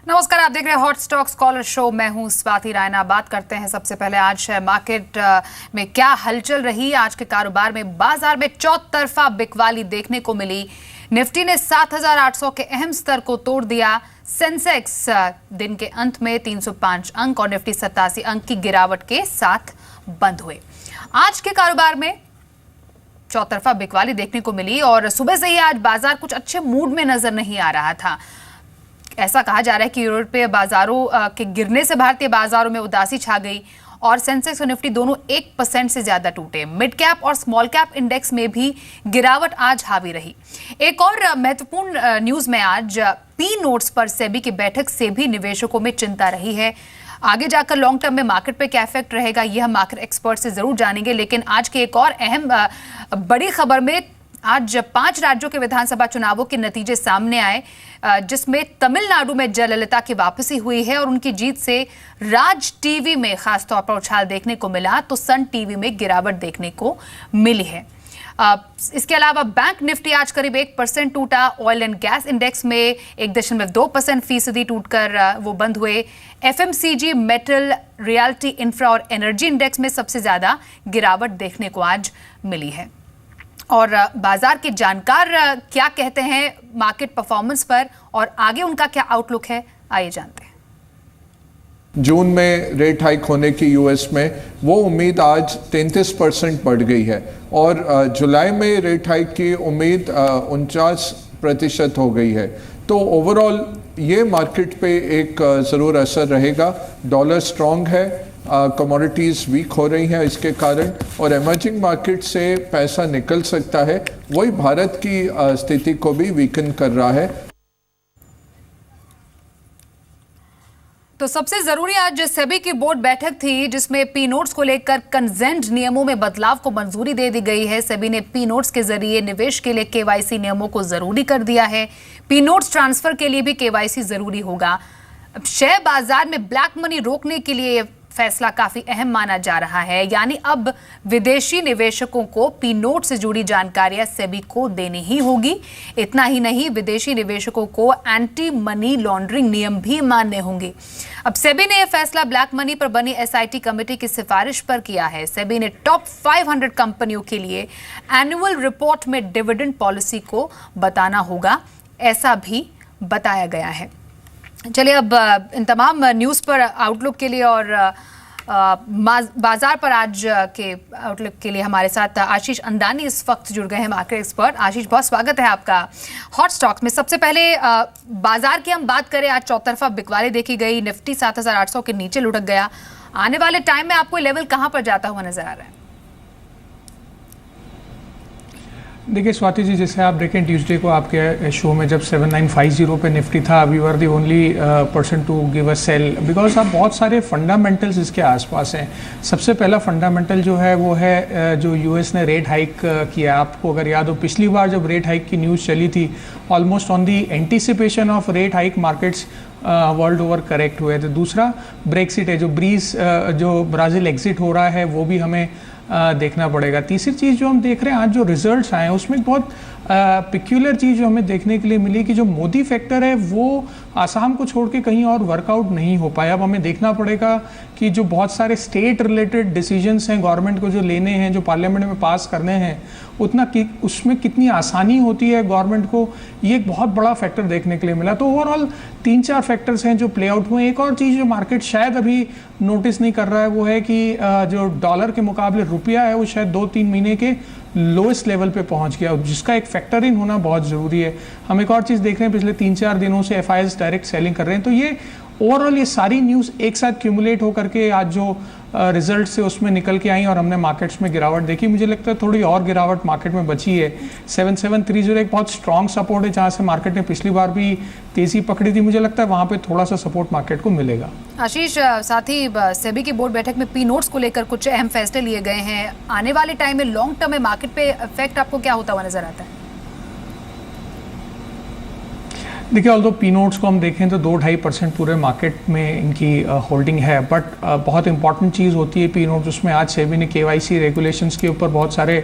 नमस्कार, आप देख रहे हैं हॉट स्टॉक स्कॉलर शो। मैं हूं स्वाति रायना। बात करते हैं सबसे पहले आज मार्केट में क्या हलचल रही। आज के कारोबार में बाजार में चौतरफा बिकवाली देखने को मिली। निफ्टी ने 7,800 के अहम स्तर को तोड़ दिया। सेंसेक्स दिन के अंत में 305 अंक और निफ्टी 87 अंक की गिरावट के साथ बंद हुए। आज के कारोबार में चौतरफा बिकवाली देखने को मिली और सुबह से ही आज बाजार कुछ अच्छे मूड में नजर नहीं आ रहा था। ऐसा कहा जा रहा है कि यूरोपीय बाजारों के गिरने से भारतीय बाजारों में उदासी छा गई और सेंसेक्स और निफ्टी दोनों 1% से ज्यादा टूटे। मिड कैप और स्मॉल कैप इंडेक्स में भी गिरावट आज हावी रही। एक और महत्वपूर्ण न्यूज में आज पी नोट्स पर सेबी की बैठक से भी निवेशकों में चिंता रही है। आगे जाकर लॉन्ग टर्म में मार्केट पे क्या इफेक्ट रहेगा यह हम मार्केट एक्सपर्ट से जरूर जानेंगे। लेकिन आज की एक और अहम बड़ी खबर में आज 5 राज्यों के विधानसभा चुनावों के नतीजे सामने आए, जिसमें तमिलनाडु में जयललिता की वापसी हुई है और उनकी जीत से राज टीवी में खासतौर पर उछाल देखने को मिला तो सन टीवी में गिरावट देखने को मिली है। इसके अलावा बैंक निफ्टी आज करीब 1% टूटा। ऑयल एंड गैस इंडेक्स में 1.2% टूटकर वो बंद हुए। एफएमसीजी, मेटल, रियल्टी, इंफ्रा और एनर्जी इंडेक्स में सबसे ज्यादा गिरावट देखने को आज मिली है। और बाजार के जानकार क्या कहते हैं मार्केट परफॉर्मेंस पर और आगे उनका क्या आउटलुक है, आइए जानते हैं। जून में रेट हाइक होने की यूएस में वो उम्मीद आज 33% बढ़ गई है और जुलाई में रेट हाइक की उम्मीद 49% हो गई है। तो ओवरऑल ये मार्केट पे एक ज़रूर असर रहेगा। डॉलर स्ट्रॉन्ग है, कमोडिटीज़ वीक हो रही हैं इसके कारण और एमर्जिंग मार्केट से पैसा निकल सकता है। वही भारत की स्थिति को भी वीकन कर रहा है। तो सबसे जरूरी आज सेबी की बोर्ड बैठक थी जिसमें पी नोट्स को लेकर कंसेंट नियमों में बदलाव को मंजूरी दे दी गई है। सेबी ने पी नोट्स के जरिए निवेश के लिए केवाईसी नियमों को जरूरी कर दिया है। पी नोट्स ट्रांसफर के लिए भी केवाईसी जरूरी होगा। शेयर बाजार में ब्लैक मनी रोकने के लिए फैसला काफी अहम माना जा रहा है, यानी अब विदेशी निवेशकों को पी नोट से जुड़ी जानकारियां सेबी को देनी ही होगी। इतना ही नहीं, विदेशी निवेशकों को एंटी मनी लॉन्ड्रिंग नियम भी मानने होंगे। अब सेबी ने यह फैसला ब्लैक मनी पर बनी एसआईटी कमेटी की सिफारिश पर किया है। सेबी ने टॉप 500 कंपनियों के लिए एनुअल रिपोर्ट में डिविडेंड पॉलिसी को बताना होगा, ऐसा भी बताया गया है। चलिए अब इन तमाम न्यूज़ पर आउटलुक के लिए और बाजार पर आज के आउटलुक के लिए हमारे साथ आशीष अंदानी इस वक्त जुड़ गए हैं, मार्केट एक्सपर्ट। आशीष, बहुत स्वागत है आपका हॉट स्टॉक्स में। सबसे पहले बाजार की हम बात करें, आज चौतरफा बिकवाली देखी गई। निफ्टी 7,800 के नीचे लुढ़क गया। आने वाले टाइम में आपको लेवल कहां पर जाता हुआ नजर आ रहा है? देखिए स्वाति जी, जैसे आप देखें ट्यूसडे को आपके शो में जब 7950 पे निफ्टी था, we were the only person to give a sell because आप बहुत सारे फंडामेंटल्स इसके आसपास हैं। सबसे पहला फंडामेंटल जो है वो है जो यूएस ने रेट हाइक किया। आपको अगर याद हो, पिछली बार जब रेट हाइक की न्यूज़ चली थी, almost on the anticipation of rate hike markets world over correct हुए थे। दूसरा ब्रेक्सिट है, जो ब्राज़ील एग्जिट हो रहा है, वो भी हमें देखना पड़ेगा। तीसरी चीज़ जो हम देख रहे हैं, आज जो रिजल्ट्स आए हैं उसमें बहुत पिक्यूलर चीज़ जो हमें देखने के लिए मिली कि जो मोदी फैक्टर है वो आसाम को छोड़ के कहीं और वर्कआउट नहीं हो पाया। अब हमें देखना पड़ेगा कि जो बहुत सारे स्टेट रिलेटेड डिसीजंस हैं गवर्नमेंट को जो लेने हैं, जो पार्लियामेंट में पास करने हैं, उसमें कितनी आसानी होती है गवर्नमेंट को, ये एक बहुत बड़ा फैक्टर देखने के लिए मिला। तो ओवरऑल 3-4 फैक्टर्स हैं जो प्ले आउट हुए। एक और चीज़ जो मार्केट शायद अभी नोटिस नहीं कर रहा है वो है कि जो डॉलर के मुकाबले रुपया है वो शायद 2-3 महीने के लोएस्ट लेवल पे पहुंच गया, जिसका एक फैक्टर इन होना बहुत ज़रूरी है। हम एक और चीज़ देख रहे हैं, पिछले 3-4 दिनों से एफआईआईज़ डायरेक्ट सेलिंग कर रहे हैं। तो ये ओवरऑल ये सारी न्यूज़ एक साथ क्यूमुलेट होकर के आज जो रिजल्ट से उसमें निकल के आई और हमने मार्केट्स में गिरावट देखी। मुझे लगता है थोड़ी और गिरावट मार्केट में बची है। 7730 एक बहुत स्ट्रॉन्ग सपोर्ट है, जहाँ से मार्केट ने पिछली बार भी तेज़ी पकड़ी थी। मुझे लगता है वहाँ पे थोड़ा सा सपोर्ट मार्केट को मिलेगा। आशीष, साथ ही सेबी की बोर्ड बैठक में पी नोट्स को लेकर कुछ अहम फैसले लिए गए हैं। आने वाले टाइम में लॉन्ग टर्म में मार्केट पे इफेक्ट आपको क्या होता हुआ नजर आता है? देखिए, ऑल्दो पी नोट्स को हम देखें तो 2-2.5% पूरे मार्केट में इनकी होल्डिंग है, बट बहुत इंपॉर्टेंट चीज़ होती है पी नोट्स। उसमें आज सेबी ने केवाईसी रेगुलेशंस के ऊपर बहुत सारे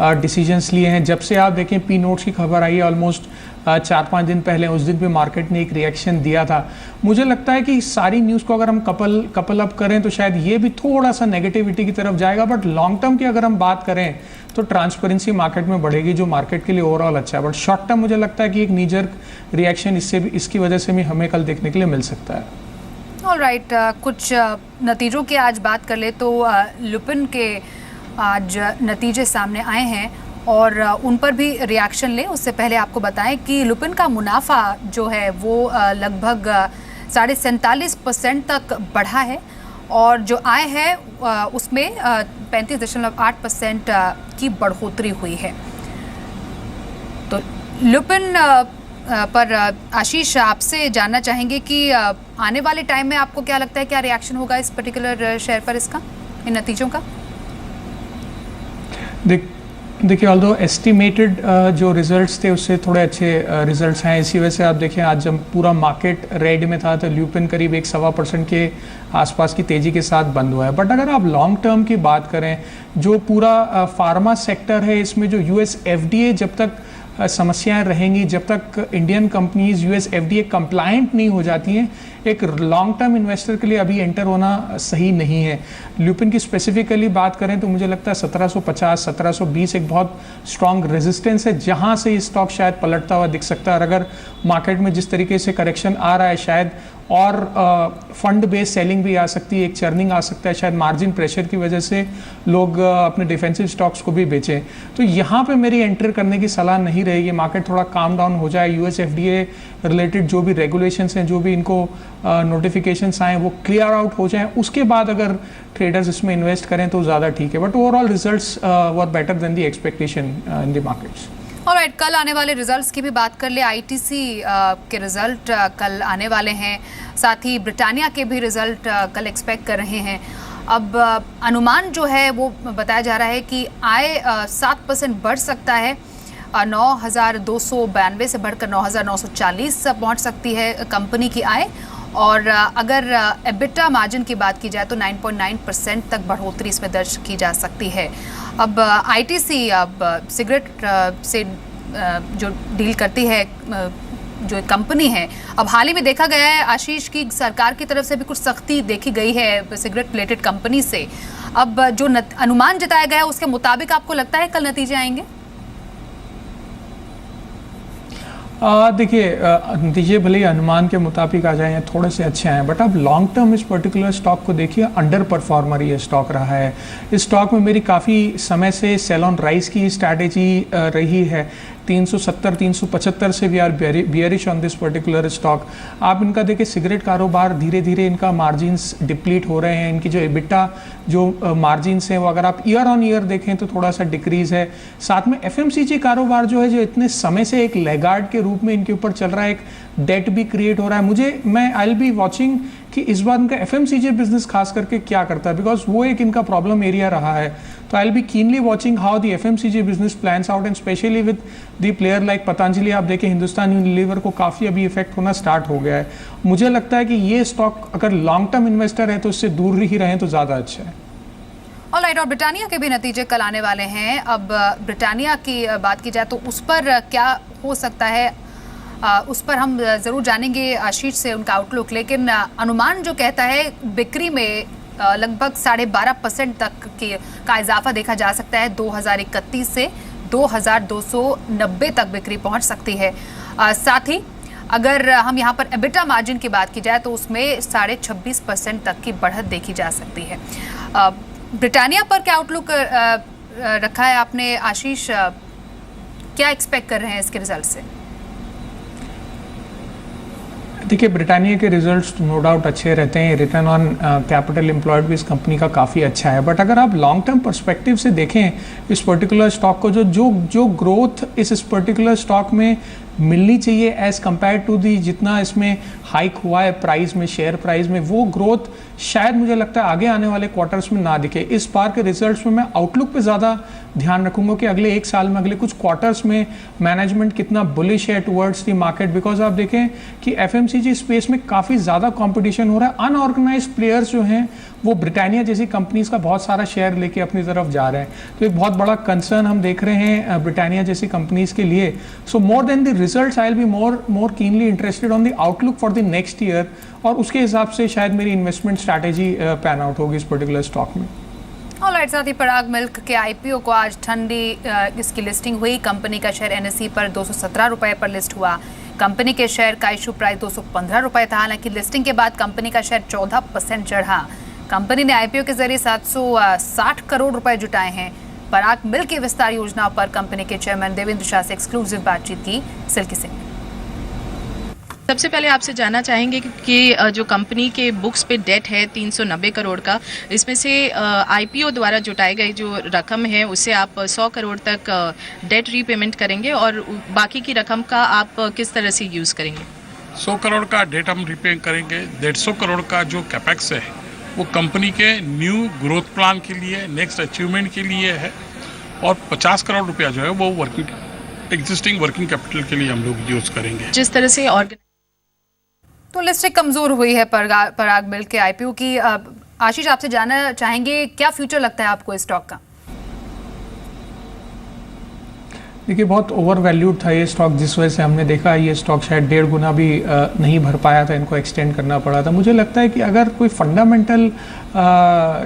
डिसीजंस लिए हैं। जब से आप देखें पी नोट्स की खबर आई है, ऑलमोस्ट 4-5 दिन पहले, उस दिन भी मार्केट ने एक रिएक्शन दिया था। मुझे लगता है कि सारी न्यूज़ को अगर हम कपल अप करें तो शायद ये भी थोड़ा सा नेगेटिविटी की तरफ जाएगा, बट लॉन्ग टर्म की अगर हम बात करें तो ट्रांसपेरेंसी मार्केट में बढ़ेगी, जो मार्केट के लिए ओवरऑल अच्छा है। बट शॉर्ट टर्म मुझे लगता है कि एक नीजर रिएक्शन इसकी वजह से भी हमें कल देखने के लिए मिल सकता है। ऑलराइट, कुछ नतीजों की आज बात कर ले तो लुपिन के आज नतीजे सामने आए हैं और उन पर भी रिएक्शन ले। उससे पहले आपको बताएं कि लुपिन का मुनाफा जो है वो लगभग 47.5% तक बढ़ा है और जो आय है उसमें 35.8% की बढ़ोतरी हुई है। तो लुपिन पर आशीष, आपसे जानना चाहेंगे कि आने वाले टाइम में आपको क्या लगता है, क्या रिएक्शन होगा इस पर्टिकुलर शेयर पर, इसका, इन नतीजों का? देखिए, ऑल्दो एस्टिमेटेड जो रिजल्ट्स थे उससे थोड़े अच्छे रिजल्ट्स हैं। इसी वजह से आप देखें आज जब पूरा मार्केट रेड में था तो लुपिन करीब 1.25% के आसपास की तेज़ी के साथ बंद हुआ है। बट अगर आप लॉन्ग टर्म की बात करें, जो पूरा फार्मा सेक्टर है इसमें जो US FDA जब तक समस्याएं रहेंगी, जब तक Indian companies US FDA compliant नहीं हो जाती हैं, एक लॉन्ग टर्म इन्वेस्टर के लिए अभी एंटर होना सही नहीं है। लुपिन की स्पेसिफिकली बात करें तो मुझे लगता है 1750 1720 एक बहुत स्ट्रॉन्ग रेजिस्टेंस है, जहां से ये स्टॉक शायद पलटता हुआ दिख सकता है। और अगर मार्केट में जिस तरीके से करेक्शन आ रहा है, शायद और फंड बेस्ड सेलिंग भी आ सकती है, एक चर्निंग आ सकता है, शायद मार्जिन प्रेशर की वजह से लोग अपने डिफेंसिव स्टॉक्स को भी बेचें। तो यहाँ पे मेरी एंटर करने की सलाह नहीं रहेगी। मार्केट थोड़ा काम डाउन हो जाए, US FDA रिलेटेड जो भी रेगुलेशंस हैं, जो भी इनको नोटिफिकेशंस आए वो क्लियर आउट हो जाए, उसके बाद अगर ट्रेडर्स इसमें इन्वेस्ट करें तो ज़्यादा ठीक है। But overall results were better than the expectation in the markets. Alright, कल आने वाले रिजल्ट्स की भी बात कर ले। ITC के रिजल्ट कल आने वाले हैं, साथ ही ब्रिटानिया के भी रिजल्ट कल एक्सपेक्ट कर रहे हैं। अब अनुमान जो है वो बताया जा रहा है कि आय 7% बढ़ सकता है, 9,292 से बढ़कर 9,940 पहुंच सकती है कंपनी की आय। और अगर एबिटा मार्जिन की बात की जाए तो 9.9% तक बढ़ोतरी इसमें दर्ज की जा सकती है। अब ITC अब सिगरेट से जो डील करती है, जो कंपनी है, अब हाल ही में देखा गया है आशीष की सरकार की तरफ से भी कुछ सख्ती देखी गई है सिगरेट रिलेटेड कंपनी से। अब जो अनुमान जताया गया है उसके मुताबिक आपको लगता है कल नतीजे आएंगे? देखिए, नतीजे भले ही अनुमान के मुताबिक आ जाए या थोड़े से अच्छे आए, बट अब लॉन्ग टर्म इस पर्टिकुलर स्टॉक को देखिए, अंडर परफॉर्मर ये स्टॉक रहा है। इस स्टॉक में मेरी काफ़ी समय से सेल ऑन राइज की स्ट्रैटेजी रही है। 370 375 से we are bearish on this particular stock. आप इनका देखिए, सिगरेट कारोबार धीरे धीरे इनका मार्जिन्स डिप्लीट हो रहे हैं। इनकी जो एबिटा जो मार्जिन्स हैं वो अगर आप ईयर ऑन ईयर देखें तो थोड़ा सा डिक्रीज है। साथ में FMCG कारोबार जो है, जो इतने समय से एक लैगार्ड के रूप में इनके ऊपर चल रहा है, एक डेट भी क्रिएट हो रहा है। मैं आई विल बी वॉचिंग कि इस बार इनका FMCG बिजनेस खास करके क्या करता है, बिकॉज वो एक इनका प्रॉब्लम एरिया रहा है। तो आई will B keenly watching how the FMCG business plans out, and specially with the player like Patanjali. आप देखें, हिंदुस्तान यूनिलीवर को काफ़ी अभी इफेक्ट होना स्टार्ट हो गया है। मुझे लगता है कि ये स्टॉक अगर लॉन्ग टर्म इन्वेस्टर है तो इससे दूर ही रहें तो ज़्यादा अच्छा है। ऑलराइट, और ब्रिटानिया के भी नतीजे कल आने वाले हैं। अब ब्रिटानिया की बात की जाए तो उस पर क्या हो सकता है, उस पर हम ज़रूर जानेंगे आशीष से उनका आउटलुक। लेकिन अनुमान जो कहता है बिक्री में लगभग 12.5% तक का इजाफा देखा जा सकता है। 2031 से 2,290 तक बिक्री पहुंच सकती है। साथ ही अगर हम यहाँ पर एबिटा मार्जिन की बात की जाए तो उसमें 26.5% तक की बढ़त देखी जा सकती है। ब्रिटानिया पर क्या आउटलुक रखा है आपने आशीष, क्या एक्सपेक्ट कर रहे हैं इसके रिजल्ट से? देखिए, ब्रिटानिया के रिजल्ट्स नो डाउट अच्छे रहते हैं। रिटर्न ऑन कैपिटल एम्प्लॉयड भी इस कंपनी का काफ़ी अच्छा है। बट अगर आप लॉन्ग टर्म पर्सपेक्टिव से देखें इस पर्टिकुलर स्टॉक को, जो ग्रोथ इस पर्टिकुलर स्टॉक में मिलनी चाहिए एज़ कम्पेयर टू दी जितना इसमें हाइक हुआ है प्राइस में, शेयर प्राइस में, वो ग्रोथ शायद मुझे लगता है आगे आने वाले क्वार्टर्स में ना दिखे। इस बार के रिजल्ट्स में मैं आउटलुक पे ज़्यादा ध्यान रखूंगा कि अगले एक साल में, अगले कुछ क्वार्टर्स में मैनेजमेंट कितना बुलिश है टुवर्ड्स द मार्केट, बिकॉज आप देखें कि एफएमसीजी स्पेस में काफ़ी ज़्यादा कंपटीशन हो रहा है। अनऑर्गेनाइज्ड प्लेयर्स जो हैं वो ब्रिटानिया जैसी कंपनीज का बहुत सारा शेयर लेके अपनी तरफ जा रहे हैं, तो एक बहुत बड़ा कंसर्न हम देख रहे हैं ब्रिटानिया जैसी कंपनीज के लिए। So more than the results I will be more keenly interested on the outlook for the next year, और उसके हिसाब से शायद मेरी इन्वेस्टमेंट स्ट्रैटेजी पैन आउट होगी इस पर्टिकुलर स्टॉक में। ऑलराइट, साथ ही पराग मिल्क के आईपीओ को आज ठंडी इसकी लिस्टिंग हुई। कंपनी का शेयर एनएसई पर 217 रुपए पर लिस्ट हुआ। कंपनी के शेयर का इशू प्राइस 215 रुपए था। हालांकि लिस्टिंग के बाद कंपनी का शेयर 14% चढ़ा। कंपनी ने आईपीओ के जरिए 760 करोड़ रुपए जुटाए हैं। पराग मिल्क की विस्तार योजना पर कंपनी के चेयरमैन देवेंद्र शाह से एक्सक्लूसिव बातचीत की सिल्की सिंह ने। सबसे पहले आपसे जानना चाहेंगे कि जो कंपनी के बुक्स पे डेट है 390 करोड़ का, इसमें से आईपीओ द्वारा जुटाई गई जो रकम है उससे आप 100 करोड़ तक डेट रीपेमेंट करेंगे और बाकी की रकम का आप किस तरह से यूज़ करेंगे? 100 करोड़ का डेट हम रीपे करेंगे। 150 करोड़ का जो कैपेक्स है वो कंपनी के न्यू ग्रोथ प्लान के लिए, नेक्स्ट अचीवमेंट के लिए है, और 50 करोड़ रुपया जो है वो एग्जिस्टिंग वर्किंग कैपिटल के लिए हम लोग यूज़ करेंगे। जिस तरह से तो लिस्टिंग कमजोर हुई है पराग मिल्क के आईपीओ की। आशीष, आपसे जानना चाहेंगे क्या फ्यूचर लगता है आपको इस स्टॉक का? देखिए, बहुत ओवर वैल्यूड था ये स्टॉक, जिस वजह से हमने देखा ये स्टॉक शायद 1.5 गुना भी नहीं भर पाया था, इनको एक्सटेंड करना पड़ा था। मुझे लगता है कि अगर कोई फंडामेंटल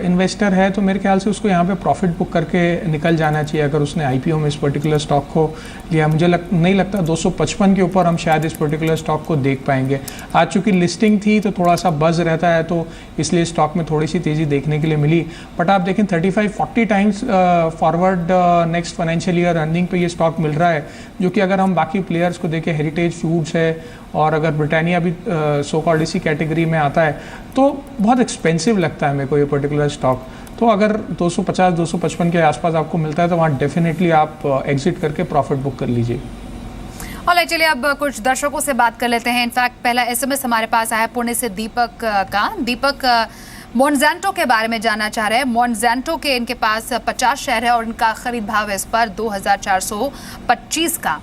इन्वेस्टर है तो मेरे ख्याल से उसको यहाँ पे प्रॉफिट बुक करके निकल जाना चाहिए अगर उसने आईपीओ में इस पर्टिकुलर स्टॉक को लिया। मुझे नहीं लगता 255 के ऊपर हम शायद इस पर्टिकुलर स्टॉक को देख पाएंगे। आज चूँकि लिस्टिंग थी तो थोड़ा सा बज़ रहता है, तो इसलिए स्टॉक में थोड़ी सी तेज़ी देखने के लिए मिली। बट आप देखें 35-40 times forward next financial year earning पे ये स्टॉक मिल रहा है, जो कि अगर हम बाकी प्लेयर्स को देखें, हेरिटेज फूड्स है और अगर ब्रिटानिया भी सो कॉल्ड इसी कैटेगरी में आता है, तो बहुत एक्सपेंसिव लगता है मेरे को ये पर्टिकुलर स्टॉक। तो अगर 250-255 के आसपास आपको मिलता है तो वहाँ डेफिनेटली आप एग्जिट करके प्रॉफिट बुक कर लीजिए। और चलिए अब कुछ दर्शकों से बात कर लेते हैं। इनफैक्ट पहला एसएमएस हमारे पास आया पुणे से दीपक का। दीपक मोनज़ेंटो के बारे में जानना चाह रहे हैं। मोनज़ेंटो के इनके पास 50 शेयर है और इनका खरीद भाव है इस पर 2425 का।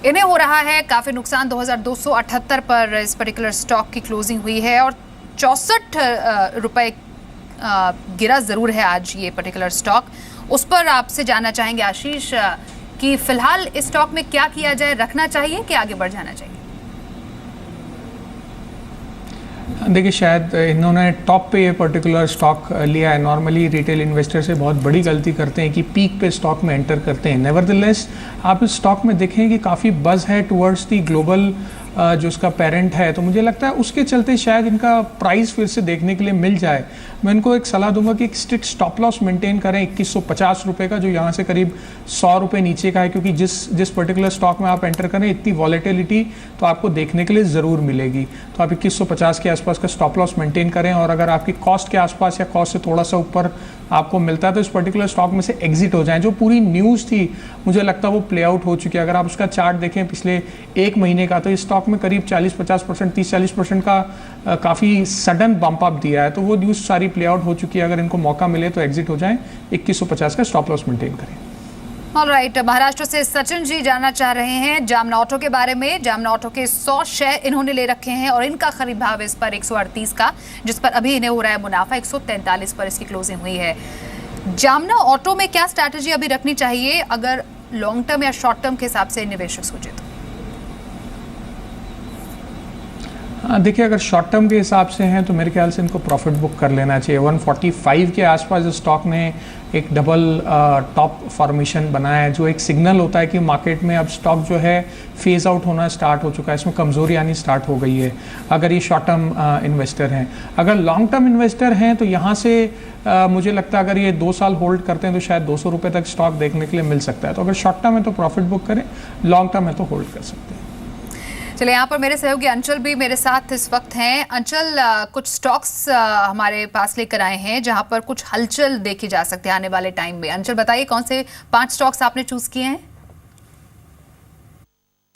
इन्हें हो रहा है काफ़ी नुकसान। 2278 पर इस पर्टिकुलर स्टॉक की क्लोजिंग हुई है और 64 रुपए गिरा ज़रूर है आज ये पर्टिकुलर स्टॉक। उस पर आपसे जानना चाहेंगे आशीष कि फिलहाल इस स्टॉक में क्या किया जाए, रखना चाहिए कि आगे बढ़ जाना चाहिए? देखिए, शायद इन्होंने टॉप पे ये पर्टिकुलर स्टॉक लिया है। नॉर्मली रिटेल इन्वेस्टर से बहुत बड़ी गलती करते हैं कि पीक पे स्टॉक में एंटर करते हैं। नेवरदलेस आप इस स्टॉक में देखें कि काफ़ी बज़ है टुवर्ड्स दी ग्लोबल जो उसका पेरेंट है, तो मुझे लगता है उसके चलते शायद इनका प्राइस फिर से देखने के लिए मिल जाए। मैं इनको एक सलाह दूंगा कि एक स्ट्रिक्ट स्टॉप लॉस मेंटेन करें 2150 रुपये का, जो यहाँ से करीब 100 रुपये नीचे का है, क्योंकि जिस पर्टिकुलर स्टॉक में आप एंटर करें इतनी वॉलेटिलिटी तो आपको देखने के लिए ज़रूर मिलेगी। तो आप 2150 के आसपास का स्टॉप लॉस मेंटेन करें, और अगर आपकी कॉस्ट के आसपास या कॉस्ट से थोड़ा सा ऊपर आपको मिलता है तो इस पर्टिकुलर स्टॉक में से एग्जिट हो जाएं। जो पूरी न्यूज़ थी मुझे लगता है वो प्ले आउट हो चुकी है। अगर आप उसका चार्ट देखें पिछले एक महीने का, तो इस स्टॉक में करीब 40-50%, 30-40% का काफ़ी सडन बम्प अप दिया है। तो वो न्यूज़ सारी प्ले आउट हो चुकी है। अगर इनको मौका मिले तो एग्जिट हो जाएं। 2150 का स्टॉप लॉस मेंटेन करें। ऑलराइट, महाराष्ट्र से सचिन जी जानना चाह रहे हैं जामना ऑटो के बारे में। जामना ऑटो के 100 शेयर इन्होंने ले रखे हैं और इनका खरीद भाव इस पर 138 का, जिस पर अभी इन्हें हो रहा है मुनाफा। 143 पर इसकी क्लोजिंग हुई है। जामना ऑटो में क्या स्ट्रैटेजी अभी रखनी चाहिए अगर लॉन्ग टर्म या शॉर्ट टर्म के हिसाब से निवेशक सोचे तो? देखिए, अगर शॉर्ट टर्म के हिसाब से हैं तो मेरे ख्याल से इनको प्रॉफिट बुक कर लेना चाहिए। 145 के आसपास स्टॉक ने एक डबल टॉप फॉर्मेशन बनाया है, जो एक सिग्नल होता है कि मार्केट में अब स्टॉक जो है फेज आउट होना स्टार्ट हो चुका है, इसमें कमज़ोरी आनी स्टार्ट हो गई है अगर ये शॉर्ट टर्म इन्वेस्टर हैं। अगर लॉन्ग टर्म इन्वेस्टर हैं तो यहाँ से मुझे लगता है अगर ये 2 साल होल्ड करते हैं तो शायद 200 रुपये तक स्टॉक देखने के लिए मिल सकता है। तो अगर शॉर्ट टर्म है तो प्रॉफिट बुक करें, लॉन्ग टर्म है तो होल्ड कर सकते हैं। चलिए, यहाँ पर मेरे सहयोगी अंचल भी मेरे साथ इस वक्त हैं। अंचल, कुछ स्टॉक्स हमारे पास लेकर आए हैं जहाँ पर कुछ हलचल देखी जा सकती है आने वाले टाइम में। अंचल, बताइए कौन से 5 स्टॉक्स आपने चूज किए हैं?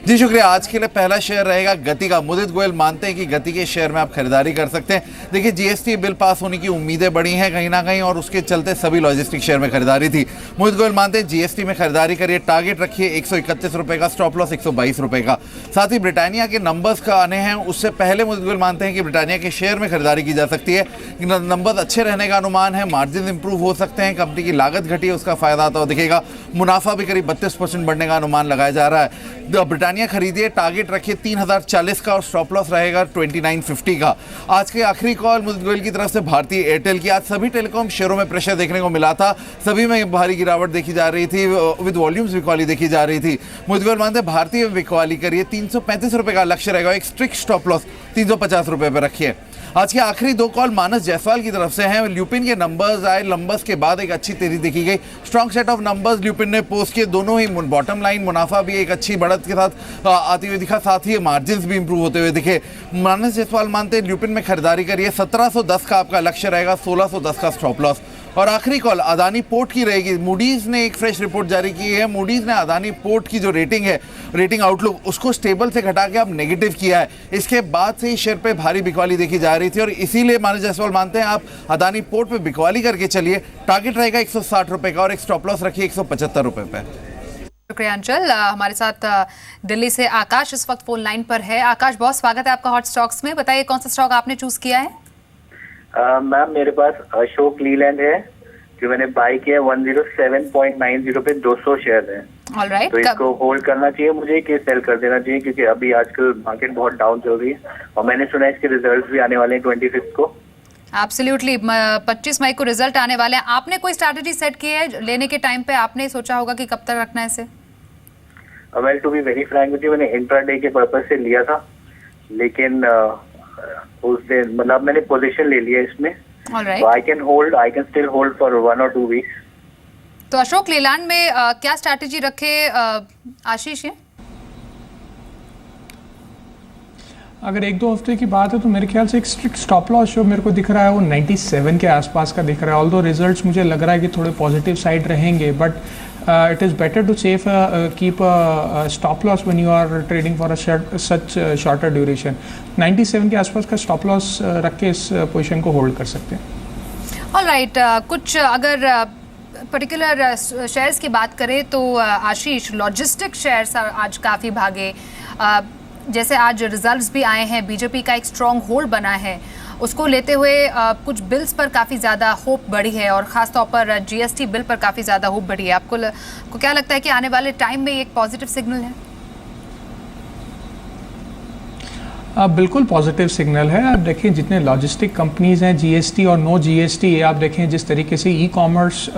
जी शुक्रिया। आज के लिए पहला शेयर रहेगा गति का। मुदित गोयल मानते हैं कि गति के शेयर में आप खरीदारी कर सकते हैं। देखिए जीएसटी बिल पास होने की उम्मीदें बढ़ी हैं कहीं ना कहीं, और उसके चलते सभी लॉजिस्टिक शेयर में खरीदारी थी। मुदित गोयल मानते हैं जीएसटी में खरीदारी करिए, टारगेट रखिए 131 रुपए का, स्टॉप लॉस 122 रुपए का। साथ ही ब्रिटानिया के नंबर्स का आने हैं, उससे पहले मुदित गोयल मानते हैं कि ब्रिटानिया के शेयर में खरीदारी की जा सकती है। नंबर अच्छे रहने का अनुमान है, मार्जिन इंप्रूव हो सकते हैं, कंपनी की लागत घटी है उसका फायदा आता हुआ दिखेगा, मुनाफा भी करीब 32% बढ़ने का अनुमान लगाया जा रहा है। ब्रिटानिया खरीदिए, टारगेट रखिए 3040 का और स्टॉप लॉस रहेगा 2950 का। आज के आखिरी कॉल मुदित गोयल की तरफ से भारतीय एयरटेल की। आज सभी टेलीकॉम शेयरों में प्रेशर देखने को मिला था, सभी में भारी गिरावट देखी जा रही थी, विद वॉल्यूम्स बिकवाली देखी जा रही थी। मुदित गोयल मानते हैं भारतीय बिकवाली करिए, 335 रुपए का लक्ष्य रहेगा, एक स्ट्रिक्ट स्टॉप लॉस 350 रुपए पर रखिए। आज के आखिरी दो कॉल मानस जायसवाल की तरफ से हैं। ल्यूपिन के नंबर्स आए, नंबर्स के बाद एक अच्छी तेजी देखी गई, strong set of numbers lupin ने पोस्ट किए, दोनों ही बॉटम लाइन मुनाफा भी एक अच्छी बढ़त के साथ आती हुई दिखा, साथ ही मार्जिन्स भी इंप्रूव होते हुए दिखे। मानस जायसवाल मानते हैं ल्यूपिन में खरीदारी करिए, 1710 का आपका लक्ष्य रहेगा, 1610 का स्टॉप लॉस। और आखिरी कॉल अदानी पोर्ट की रहेगी। मूडीज ने एक फ्रेश रिपोर्ट जारी की है। मूडीज ने अदानी पोर्ट की जो रेटिंग है, रेटिंग आउटलुक, उसको स्टेबल से घटा के अब नेगेटिव किया है। इसके बाद से ही शेयर पे भारी बिकवाली देखी जा रही थी, और इसीलिए मानस जायसवाल मानते हैं आप अदानी पोर्ट पे बिकवाली करके चलिए। टारगेट रहेगा 160 रुपए का और एक स्टॉप लॉस रखिए 175 रुपए पे। शुक्रिया अंचल। हमारे साथ दिल्ली से आकाश इस वक्त फोन लाइन पर है। आकाश, बहुत स्वागत है आपका हॉट स्टॉक्स में। बताइए कौन सा स्टॉक आपने चूज किया है? मैम मेरे पास अशोक लीलैंड है जो मैंने बाई किया 107.90 पे 200 शेयर है। ऑलराइट, तो इसको होल्ड करना चाहिए मुझे कि सेल कर देना चाहिए, क्योंकि अभी आजकल मार्केट बहुत डाउन चल रही है और मैंने सुना है इसके रिजल्ट्स भी आने वाले हैं 25 को। एब्सोल्युटली, 25 मई को रिजल्ट आने वाले हैं। आपने कोई स्ट्रैटेजी सेट की है लेने के टाइम पे? आपने सोचा होगा कि कब तक रखना है इसे? Well to be very frank with you, मैंने इंट्राडे के पर्पस से लिया था, लेकिन उस दिन मतलब मैंने पोजीशन ले लिया इसमें। Alright, So I can still hold for 1 or 2 weeks. तो अशोक लीलैंड में क्या स्ट्रैटेजी रखे आशीष? ये अगर 1-2 हफ्ते की बात है तो मेरे ख्याल से एक स्ट्रिक्ट स्टॉप लॉस जो मेरे को दिख रहा है वो 97 के आसपास का दिख रहा है। ऑल्दो रिजल्ट्स मुझे लग रहा है कि थोड़े पॉजिटिव साइड रहेंगे, but it is better to save keep a stop loss when you are trading for a such shorter duration. 97 के आसपास का स्टॉप लॉस रख के इस पोजीशन को होल्ड कर सकते हैं। ऑलराइट, कुछ अगर पर्टिकुलर शेयर्स की बात करें तो आशीष, लॉजिस्टिक शेयर्स आज काफ़ी भागे। जैसे आज रिजल्ट्स भी आए हैं, बीजेपी का एक स्ट्रॉन्ग होल्ड बना है, उसको लेते हुए कुछ बिल्स पर काफ़ी ज़्यादा होप बढ़ी है और ख़ास तौर पर जीएसटी बिल पर काफ़ी ज़्यादा होप बढ़ी है। आपको क्या लगता है कि आने वाले टाइम में एक पॉजिटिव सिग्नल है? बिल्कुल पॉजिटिव सिग्नल है। आप देखें जितने लॉजिस्टिक कंपनीज हैं, जीएसटी और नो जीएसटी, आप देखें जिस तरीके से ई कॉमर्स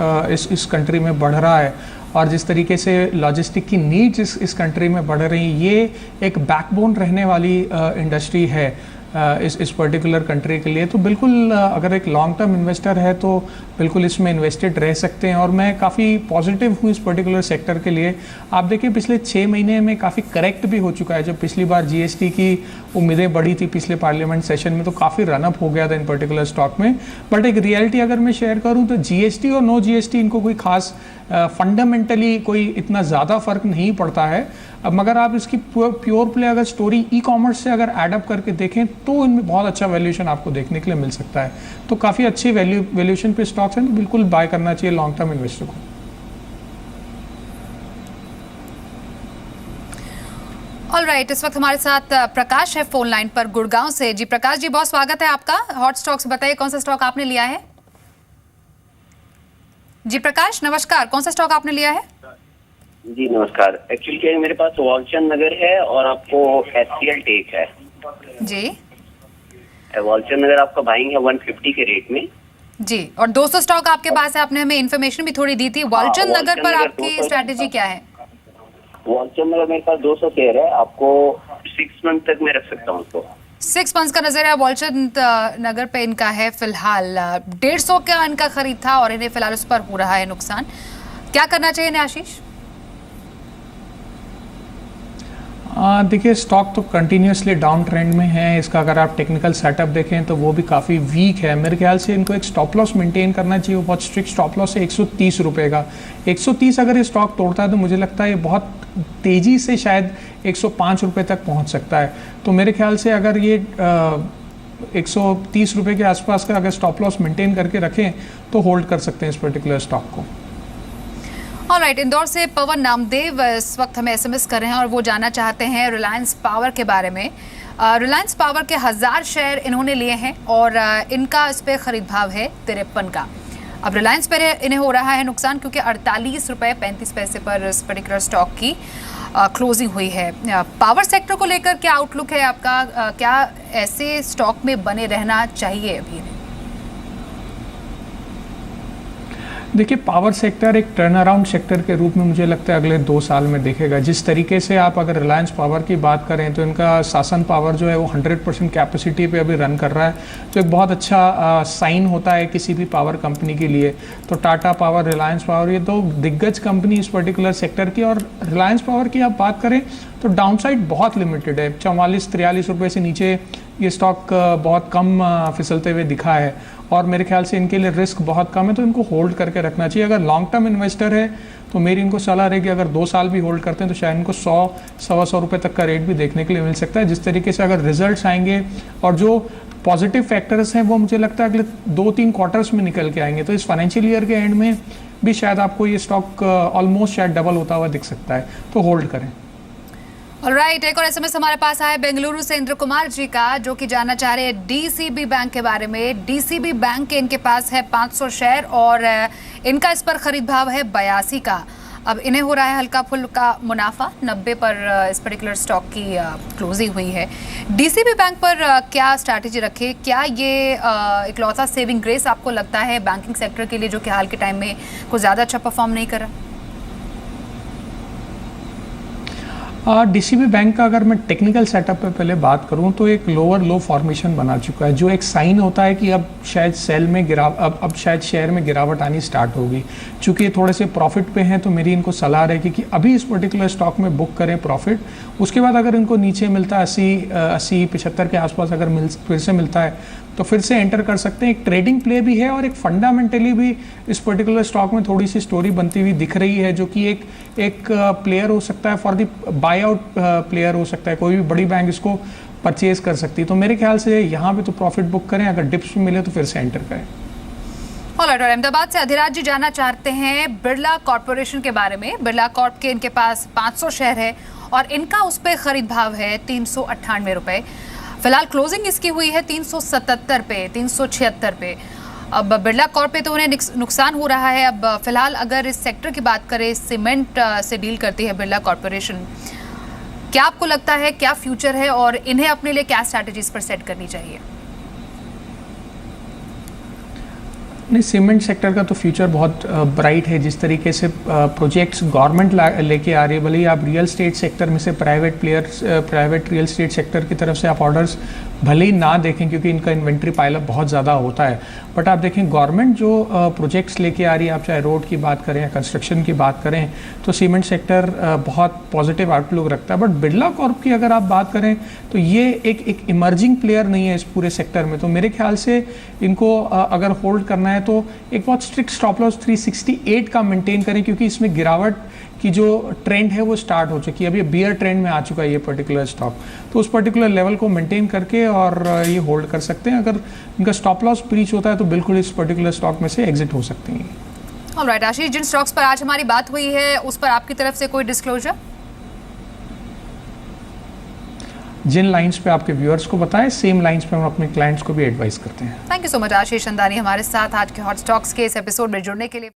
इस कंट्री में बढ़ रहा है और जिस तरीके से लॉजिस्टिक की नीड्स इस कंट्री में बढ़ रही हैं, ये एक बैकबोन रहने वाली इंडस्ट्री है इस पर्टिकुलर कंट्री के लिए। तो बिल्कुल अगर एक लॉन्ग टर्म इन्वेस्टर है तो बिल्कुल इसमें इन्वेस्टेड रह सकते हैं और मैं काफ़ी पॉजिटिव हूँ इस पर्टिकुलर सेक्टर के लिए। आप देखिए पिछले 6 महीने में काफ़ी करेक्ट भी हो चुका है। जब पिछली बार जीएसटी की उम्मीदें बढ़ी थी पिछले पार्लियामेंट सेशन में तो काफ़ी रनअप हो गया था इन पर्टिकुलर स्टॉक में। बट एक रियलिटी अगर मैं शेयर करूँ तो जीएसटी और नो जीएसटी इनको कोई खास फंडामेंटली कोई इतना ज़्यादा फर्क नहीं पड़ता है। अब मगर आप इसकी प्योर प्ले अगर स्टोरी ई कॉमर्स से अगर एडअप करके देखें तो इनमें बहुत अच्छा वैल्यूएशन आपको देखने के लिए मिल सकता है। तो काफ़ी अच्छी वैल्यूएशन पे स्टॉक्स हैं, तो बिल्कुल बाय करना चाहिए लॉन्ग टर्म इन्वेस्टर को। ऑलराइट, इस वक्त हमारे साथ प्रकाश है फोन लाइन पर गुड़गांव से। जी प्रकाश जी, बहुत स्वागत है आपका हॉट स्टॉक्स। बताइए कौन सा स्टॉक आपने लिया है? जी प्रकाश नमस्कार, कौन सा स्टॉक आपने लिया है? जी नमस्कार। एक्चुअली क्या है, मेरे पास वालचंद नगर है और आपको एचसीएल टेक है। जी, वालचंद नगर आपका बाइंग है 150 के रेट में जी, और 200 स्टॉक आपके पास है। आपने हमें इन्फॉर्मेशन भी थोड़ी दी थी। वालचंद नगर पर आपकी स्ट्रैटेजी क्या है? वालचंद नगर मेरे पास 200 शेयर है, आपको 6 मंथ तक मैं रख सकता हूँ उसको। 6 मंथ्स का नजर है वालचंद नगर पे इनका है फिलहाल। 150 का इनका खरीद था और इन्हें फिलहाल उस पर हो रहा है नुकसान। क्या करना चाहिए इन्हें आशीष? देखिए स्टॉक तो कंटिन्यूसली डाउन ट्रेंड में है। इसका अगर आप टेक्निकल सेटअप देखें तो वो भी काफ़ी वीक है। मेरे ख्याल से इनको एक स्टॉप लॉस मेंटेन करना चाहिए, वो बहुत स्ट्रिक्ट स्टॉप लॉस है 130 रुपये का। 130 अगर ये स्टॉक तोड़ता है तो मुझे लगता है ये बहुत तेज़ी से शायद 105 रुपये तक पहुंच सकता है। तो मेरे ख्याल से अगर ये 130 रुपये के आसपास का अगर स्टॉप लॉस मेंटेन करके रखें तो होल्ड कर सकते हैं इस पर्टिकुलर स्टॉक को। ऑलराइट, इंदौर से पवन नामदेव इस वक्त हमें SMS कर रहे हैं और वो जानना चाहते हैं रिलायंस पावर के बारे में। रिलायंस पावर के 1000 शेयर इन्होंने लिए हैं और इनका इस पर खरीद भाव है 53 का। अब रिलायंस पर इन्हें हो रहा है नुकसान क्योंकि 48 रुपये 35 पैसे पर इस पर्टिकुलर स्टॉक की क्लोजिंग हुई है। पावर सेक्टर को लेकर क्या आउटलुक है आपका? क्या ऐसे स्टॉक में बने रहना चाहिए अभी? देखिए, पावर सेक्टर एक टर्न अराउंड सेक्टर के रूप में मुझे लगता है अगले 2 साल में देखेगा। जिस तरीके से आप अगर रिलायंस पावर की बात करें तो इनका शासन पावर जो है वो 100% कैपेसिटी पे अभी रन कर रहा है, जो एक बहुत अच्छा साइन होता है किसी भी पावर कंपनी के लिए। तो टाटा पावर, रिलायंस पावर, ये दो दिग्गज कंपनी इस पर्टिकुलर सेक्टर की। और रिलायंस पावर की आप बात करें तो डाउनसाइड बहुत लिमिटेड है। 44-43 रुपये से नीचे ये स्टॉक बहुत कम फिसलते हुए दिखा है और मेरे ख्याल से इनके लिए रिस्क बहुत कम है, तो इनको होल्ड करके रखना चाहिए। अगर लॉन्ग टर्म इन्वेस्टर है तो मेरी इनको सलाह रहेगी अगर 2 साल भी होल्ड करते हैं तो शायद इनको 100-125 रुपये तक का रेट भी देखने के लिए मिल सकता है। जिस तरीके से अगर रिजल्ट्स आएंगे और जो पॉजिटिव फैक्टर्स हैं वो मुझे लगता है अगले 2-3 क्वार्टर्स में निकल के आएंगे, तो इस फाइनेंशियल ईयर के एंड में भी शायद आपको ये स्टॉक ऑलमोस्ट शायद डबल होता हुआ दिख सकता है, तो होल्ड करें। ऑलराइट, एक और SMS हमारे पास आया बेंगलुरु से इंद्र कुमार जी का, जो कि जानना चाह रहे हैं DCB बैंक के बारे में। DCB बैंक के इनके पास है 500 शेयर और इनका इस पर खरीद भाव है 82 का। अब इन्हें हो रहा है हल्का फुल्का मुनाफा, 90 पर इस पर्टिकुलर स्टॉक की क्लोजिंग हुई है। DCB बैंक पर क्या स्ट्रैटेजी रखे? क्या ये इकलौता सेविंग ग्रेस आपको लगता है बैंकिंग सेक्टर के लिए, जो कि हाल के टाइम में कुछ ज़्यादा अच्छा परफॉर्म नहीं कर रहा? DCB बैंक का अगर मैं टेक्निकल सेटअप पे पहले बात करूं तो एक लोअर लो फॉर्मेशन बना चुका है, जो एक साइन होता है कि अब शायद अब शायद शेयर में गिरावट आनी स्टार्ट होगी। चूँकि ये थोड़े से प्रॉफिट पे हैं तो मेरी इनको सलाह रहेगी कि अभी इस पर्टिकुलर स्टॉक में बुक करें प्रॉफिट। उसके बाद अगर इनको नीचे मिलता है 80-75 के आसपास अगर फिर से मिलता है तो फिर से एंटर कर सकते हैं। एक ट्रेडिंग प्ले भी है और एक फंडामेंटली भी इस पर्टिकुलर स्टॉक में थोड़ी सी स्टोरी बनती हुई दिख रही है, जो कि एक प्लेयर हो सकता है, for the by out player हो सकता है। कोई भी बड़ी बैंक इसको परचेज कर सकती है। तो मेरे ख्याल से यहाँ पे तो प्रॉफिट बुक करें, अगर डिप्स में मिले तो फिर से एंटर करें। ऑलराइट, और अहमदाबाद से अधिराज जी जानना चाहते हैं बिरला कॉर्पोरेशन के बारे में। बिरला कॉर्प के इनके पास 500 शेयर है और इनका उस पर खरीद भाव है 398 रुपये। फिलहाल क्लोजिंग इसकी हुई है 377 पे, 376 पे। अब बिरला कॉर्प पे तो उन्हें नुकसान हो रहा है। अब फिलहाल अगर इस सेक्टर की बात करें, सीमेंट से डील करती है बिरला कॉर्पोरेशन, क्या आपको लगता है क्या फ्यूचर है और इन्हें अपने लिए क्या स्ट्रैटेजीज पर सेट करनी चाहिए? नहीं, सीमेंट सेक्टर का तो फ्यूचर बहुत ब्राइट है। जिस तरीके से प्रोजेक्ट्स गवर्नमेंट लेके आ रही है, भले ही आप रियल स्टेट सेक्टर में से प्राइवेट रियल स्टेट सेक्टर की तरफ से आप ऑर्डर्स भले ही ना देखें क्योंकि इनका इन्वेंट्री पाइलअप बहुत ज़्यादा होता है, बट आप देखें गवर्नमेंट जो प्रोजेक्ट्स लेके आ रही है, आप चाहे रोड की बात करें या कंस्ट्रक्शन की बात करें, तो सीमेंट सेक्टर बहुत पॉजिटिव आउटलुक रखता है। बट बिरला कॉर्प की अगर आप बात करें तो ये एक इमर्जिंग प्लेयर नहीं है इस पूरे सेक्टर में। तो मेरे ख्याल से इनको अगर होल्ड करना है तो एक बहुत स्ट्रिक्ट स्टॉप लॉस 368 का मेंटेन करें, क्योंकि इसमें गिरावट की जो ट्रेंड है वो स्टार्ट हो चुकी है। अभी बियर ट्रेंड में आ चुका है ये पर्टिकुलर स्टॉक, तो उस पर्टिकुलर लेवल को मेंटेन करके और ये होल्ड कर सकते हैं। अगर इनका स्टॉप लॉस ब्रीच होता है तो बिल्कुल इस पर्टिकुलर स्टॉक में से एग्जिट हो सकते हैं। ऑलराइट आशीष, जिन स्टॉक्स पर आज हमारी बात हुई है उस पर आपकी तरफ से कोई डिस्क्लोजर? जिन लाइंस पे आपके व्यूअर्स को बताएं, सेम लाइंस पे हम अपने क्लाइंट्स को भी एडवाइस करते हैं। थैंक यू सो मच आशीष चंदानी हमारे साथ आज के हॉट स्टॉक्स के इस एपिसोड में जुड़ने के लिए।